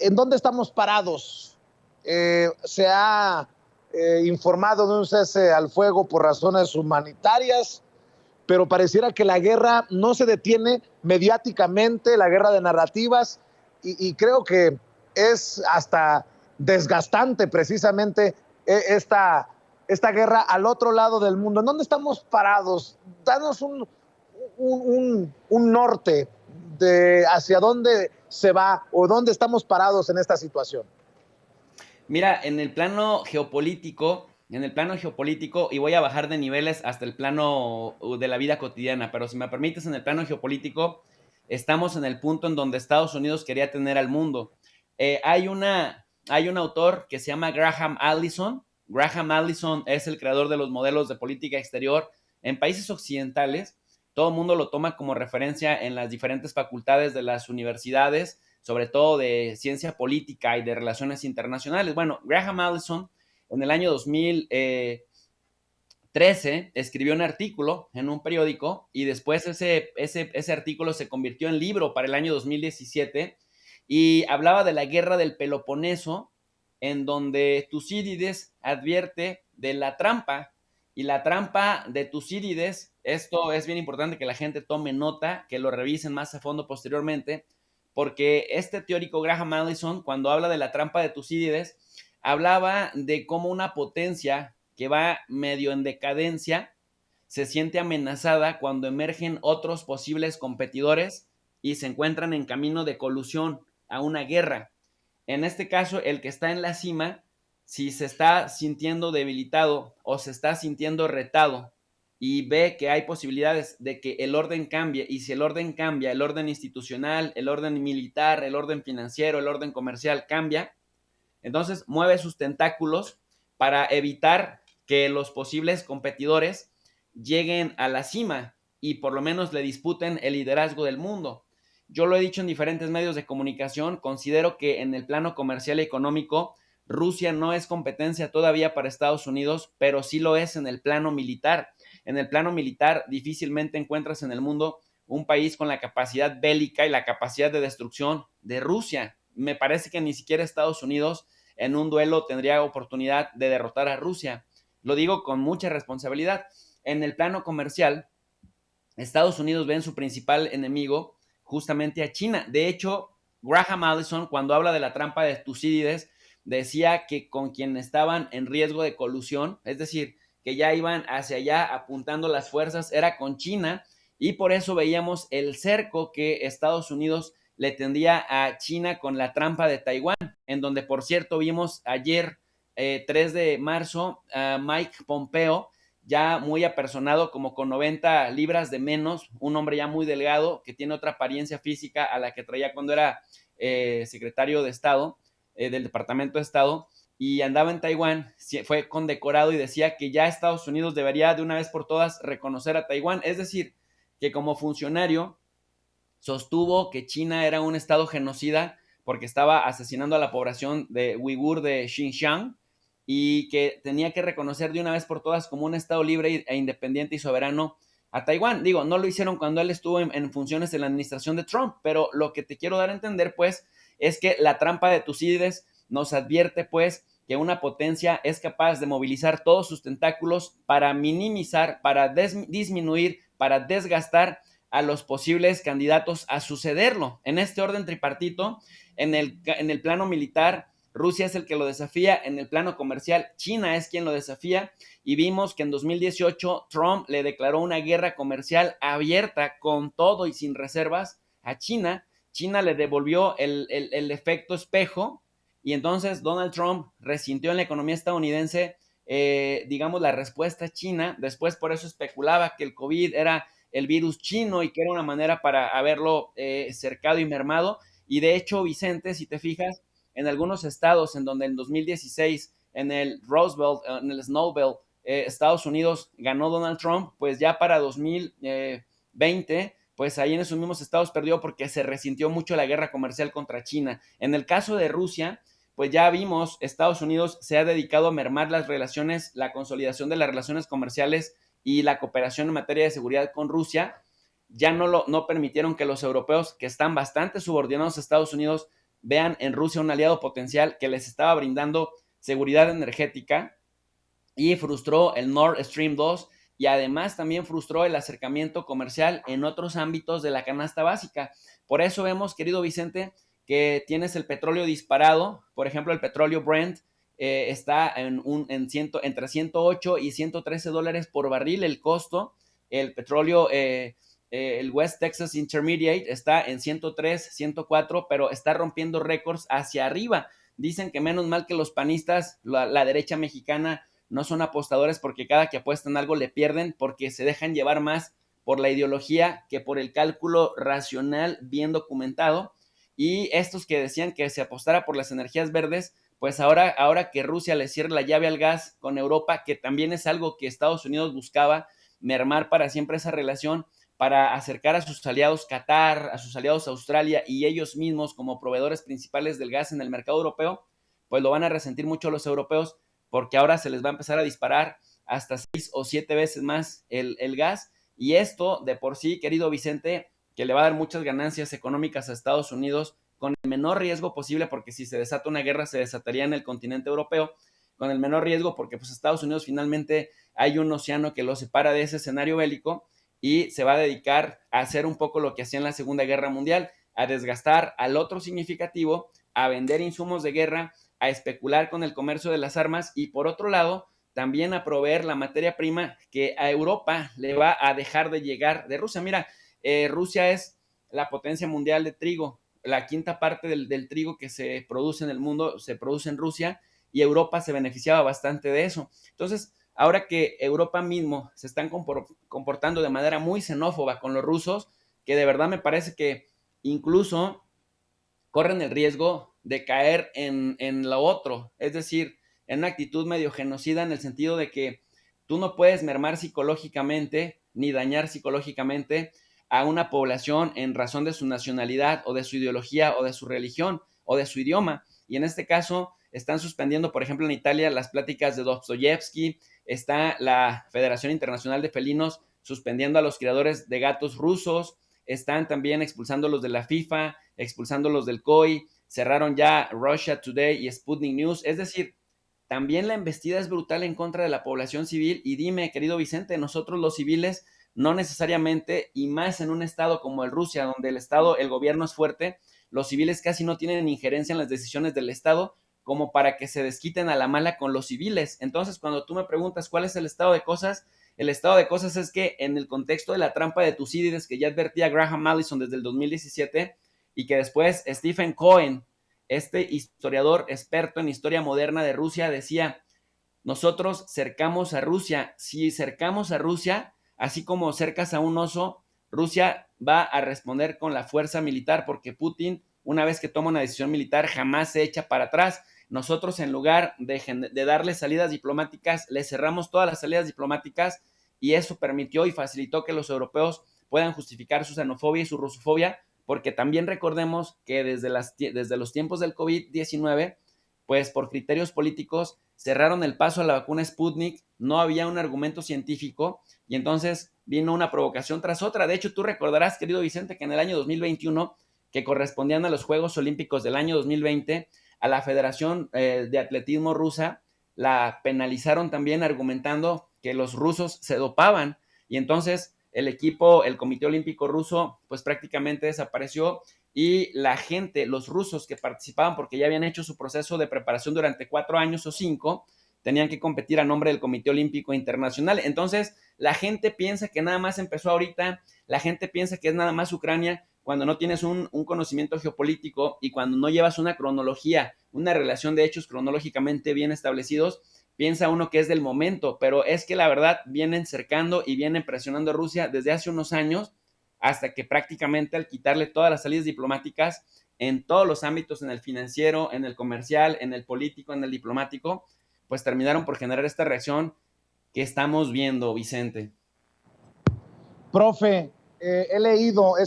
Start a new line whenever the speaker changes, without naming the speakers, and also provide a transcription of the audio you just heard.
¿En dónde estamos parados? Se ha informado de un cese al fuego por razones humanitarias, pero pareciera que la guerra no se detiene mediáticamente, la guerra de narrativas, y creo que es hasta desgastante precisamente esta guerra al otro lado del mundo. ¿En dónde estamos parados? Danos un norte de hacia dónde se va o dónde estamos parados en esta situación.
Mira, en el plano geopolítico, y voy a bajar de niveles hasta el plano de la vida cotidiana, pero si me permites, en el plano geopolítico, estamos en el punto en donde Estados Unidos quería tener al mundo. Hay un autor que se llama Graham Allison. Graham Allison es el creador de los modelos de política exterior en países occidentales. Todo el mundo lo toma como referencia en las diferentes facultades de las universidades, sobre todo de ciencia política y de relaciones internacionales. Bueno, Graham Allison en el año 2013 escribió un artículo en un periódico y después ese artículo se convirtió en libro para el año 2017 y hablaba de la guerra del Peloponeso, en donde Tucídides advierte de la trampa, y la trampa de Tucídides, esto es bien importante que la gente tome nota, que lo revisen más a fondo posteriormente, porque este teórico Graham Allison, cuando habla de la trampa de Tucídides, hablaba de cómo una potencia que va medio en decadencia se siente amenazada cuando emergen otros posibles competidores y se encuentran en camino de colusión a una guerra. En este caso, el que está en la cima, si se está sintiendo debilitado o se está sintiendo retado y ve que hay posibilidades de que el orden cambie, y si el orden cambia, el orden institucional, el orden militar, el orden financiero, el orden comercial cambia, entonces mueve sus tentáculos para evitar que los posibles competidores lleguen a la cima y por lo menos le disputen el liderazgo del mundo. Yo lo he dicho en diferentes medios de comunicación, considero que en el plano comercial y económico Rusia no es competencia todavía para Estados Unidos, pero sí lo es en el plano militar. En el plano militar difícilmente encuentras en el mundo un país con la capacidad bélica y la capacidad de destrucción de Rusia. Me parece que ni siquiera Estados Unidos en un duelo tendría oportunidad de derrotar a Rusia. Lo digo con mucha responsabilidad. En el plano comercial, Estados Unidos ve en su principal enemigo justamente a China. De hecho, Graham Allison, cuando habla de la trampa de Tucídides, decía que con quien estaban en riesgo de colusión, es decir, que ya iban hacia allá apuntando las fuerzas, era con China, y por eso veíamos el cerco que Estados Unidos le tendía a China con la trampa de Taiwán, en donde, por cierto, vimos ayer, 3 de marzo, a Mike Pompeo, ya muy apersonado, como con 90 libras de menos, un hombre ya muy delgado, que tiene otra apariencia física a la que traía cuando era secretario de Estado, del Departamento de Estado, y andaba en Taiwán, fue condecorado y decía que ya Estados Unidos debería de una vez por todas reconocer a Taiwán, es decir, que como funcionario sostuvo que China era un estado genocida porque estaba asesinando a la población de uigur de Xinjiang, y que tenía que reconocer de una vez por todas como un estado libre e independiente y soberano a Taiwán. Digo, no lo hicieron cuando él estuvo en funciones en la administración de Trump, pero lo que te quiero dar a entender, pues, es que la trampa de Tucídides nos advierte, pues, que una potencia es capaz de movilizar todos sus tentáculos para minimizar, para disminuir, para desgastar a los posibles candidatos a sucederlo. En este orden tripartito, en el plano militar, Rusia es el que lo desafía; en el plano comercial, China es quien lo desafía, y vimos que en 2018 Trump le declaró una guerra comercial abierta, con todo y sin reservas, a China. China le devolvió el efecto espejo, y entonces Donald Trump resintió en la economía estadounidense, digamos, la respuesta china. Después por eso especulaba que el COVID era el virus chino y que era una manera para haberlo cercado y mermado. Y de hecho, Vicente, si te fijas, en algunos estados en donde en 2016, en el Roosevelt, en el Snowball, Estados Unidos ganó Donald Trump, pues ya para 2020, pues ahí en esos mismos estados perdió porque se resintió mucho la guerra comercial contra China. En el caso de Rusia, pues ya vimos, Estados Unidos se ha dedicado a mermar las relaciones, la consolidación de las relaciones comerciales y la cooperación en materia de seguridad con Rusia. Ya no permitieron que los europeos, que están bastante subordinados a Estados Unidos, vean en Rusia un aliado potencial que les estaba brindando seguridad energética, y frustró el Nord Stream 2 y además también frustró el acercamiento comercial en otros ámbitos de la canasta básica. Por eso vemos, querido Vicente, que tienes el petróleo disparado. Por ejemplo, el petróleo Brent está entre 108 y 113 dólares por barril el costo. El petróleo, el West Texas Intermediate está en 103, 104, pero está rompiendo récords hacia arriba. Dicen que menos mal que los panistas, la derecha mexicana, no son apostadores, porque cada que apuestan algo le pierden, porque se dejan llevar más por la ideología que por el cálculo racional bien documentado. Y estos que decían que se apostara por las energías verdes, pues ahora que Rusia le cierre la llave al gas con Europa, que también es algo que Estados Unidos buscaba, mermar para siempre esa relación, para acercar a sus aliados Qatar, a sus aliados Australia y ellos mismos como proveedores principales del gas en el mercado europeo, pues lo van a resentir mucho los europeos, porque ahora se les va a empezar a disparar hasta 6 o 7 veces más el gas. Y esto de por sí, querido Vicente, que le va a dar muchas ganancias económicas a Estados Unidos con el menor riesgo posible, porque si se desata una guerra se desataría en el continente europeo, con el menor riesgo, porque pues Estados Unidos finalmente hay un océano que lo separa de ese escenario bélico, y se va a dedicar a hacer un poco lo que hacía en la Segunda Guerra Mundial, a desgastar al otro significativo, a vender insumos de guerra, a especular con el comercio de las armas y por otro lado también a proveer la materia prima que a Europa le va a dejar de llegar de Rusia. Mira, Rusia es la potencia mundial de trigo, la quinta parte del trigo que se produce en el mundo se produce en Rusia, y Europa se beneficiaba bastante de eso. Entonces, ahora que Europa mismo se están comportando de manera muy xenófoba con los rusos, que de verdad me parece que incluso corren el riesgo de caer en lo otro, es decir, en una actitud medio genocida, en el sentido de que tú no puedes mermar psicológicamente ni dañar psicológicamente a una población en razón de su nacionalidad o de su ideología o de su religión o de su idioma. Y en este caso están suspendiendo, por ejemplo, en Italia las pláticas de Dostoyevsky, está la Federación Internacional de Felinos suspendiendo a los criadores de gatos rusos, están también expulsando los de la FIFA, expulsando los del COI, cerraron ya Russia Today y Sputnik News. Es decir, también la embestida es brutal en contra de la población civil. Y dime, querido Vicente, nosotros los civiles no necesariamente, y más en un estado como el Rusia, donde el gobierno es fuerte, los civiles casi no tienen injerencia en las decisiones del Estado como para que se desquiten a la mala con los civiles. Entonces, cuando tú me preguntas cuál es el estado de cosas, el estado de cosas es que en el contexto de la trampa de Tucídides, que ya advertía Graham Allison desde el 2017, y que después Stephen Cohen, este historiador experto en historia moderna de Rusia, decía: nosotros cercamos a Rusia. Si cercamos a Rusia, así como cercas a un oso, Rusia va a responder con la fuerza militar, porque Putin, una vez que toma una decisión militar, jamás se echa para atrás. Nosotros, en lugar de darle salidas diplomáticas, le cerramos todas las salidas diplomáticas, y eso permitió y facilitó que los europeos puedan justificar su xenofobia y su rusofobia, porque también recordemos que desde los tiempos del COVID-19, pues por criterios políticos cerraron el paso a la vacuna Sputnik, no había un argumento científico, y entonces vino una provocación tras otra. De hecho, tú recordarás, querido Vicente, que en el año 2021, que correspondían a los Juegos Olímpicos del año 2020, a la Federación de Atletismo rusa la penalizaron también argumentando que los rusos se dopaban, y entonces el Comité Olímpico Ruso, pues prácticamente desapareció, y la gente, los rusos que participaban, porque ya habían hecho su proceso de preparación durante 4 años o 5, tenían que competir a nombre del Comité Olímpico Internacional. Entonces, la gente piensa que nada más empezó ahorita, la gente piensa que es nada más Ucrania, cuando no tienes un conocimiento geopolítico y cuando no llevas una cronología, una relación de hechos cronológicamente bien establecidos, piensa uno que es del momento, pero es que la verdad vienen cercando y vienen presionando a Rusia desde hace unos años, hasta que prácticamente al quitarle todas las salidas diplomáticas en todos los ámbitos, en el financiero, en el comercial, en el político, en el diplomático, pues terminaron por generar esta reacción que estamos viendo, Vicente.
Profe, he leído